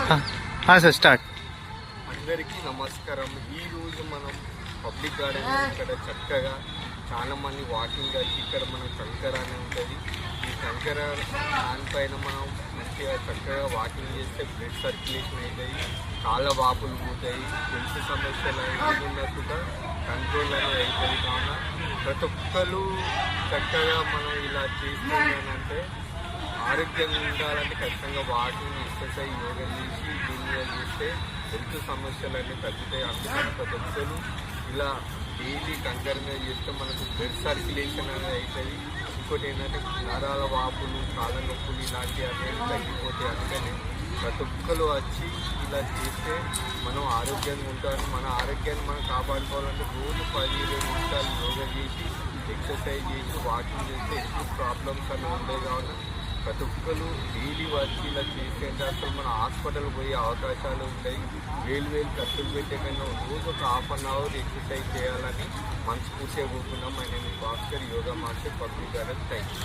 Sir start. అందరికీ నమస్కారం. ఈరోజు మనం పబ్లిక్ గార్డెన్ ఇక్కడ చక్కగా చాలామంది వాకింగ్ వచ్చి ఇక్కడ మనం కంకర అని ఉంటుంది. ఈ కంకర దానిపైన మనం మంచిగా చక్కగా వాకింగ్ చేస్తే బ్లడ్ సర్క్యులేషన్ అవుతాయి, కాళ్ళ వాపులు పోతాయి, హెల్త్ సమస్యలు ఏదైనా కూడా కంట్రోల్ అనేది అవుతుంది. కావున ప్రతి ఒక్కరు చక్కగా మనం ఇలా చేస్తున్నానంటే ఆరోగ్యంగా ఉండాలంటే ఖచ్చితంగా వాకింగ్, ఎక్సర్సైజ్, యోగా చేసి దీన్ని చేస్తే హెల్త్ సమస్యలన్నీ తగ్గుతాయి. అందుకని ప్రతి ఒక్కరు ఇలా డైలీ కంకర మీద చేస్తే మనకు బ్లడ్ సర్క్యులేషన్ అనేది అవుతుంది. ఇంకోటి ఏంటంటే నరాల వాపులు, కాళ్ళ నొప్పులు ఇలాంటివి అనేది తగ్గిపోతాయి. అందుకని ప్రతి ఒక్కరు వచ్చి ఇలా చేస్తే మనం ఆరోగ్యంగా ఉంటాం. మన ఆరోగ్యాన్ని మనం కాపాడుకోవాలంటే రోజు 10-20 నిమిషాలు యోగా చేసి, ఎక్సర్సైజ్ చేసి, వాకింగ్ చేస్తే ఎక్కువ ప్రాబ్లమ్స్ అనేవి ఉండేవి. కావున ప్రతి ఒక్కరు డైలీ వచ్చి ఇలా చేసేంటే అసలు మన హాస్పిటల్ పోయే అవకాశాలు ఉంటాయి. వేలు ఖర్చులు పెట్టే కన్నా రోజు ఒక ½ అన్ అవర్ ఎక్సర్సైజ్ చేయాలని మనస్ఫూర్తిగా కోరుకున్నాం. ఆయన Bhaskar, yoga master, public garden. Thank you.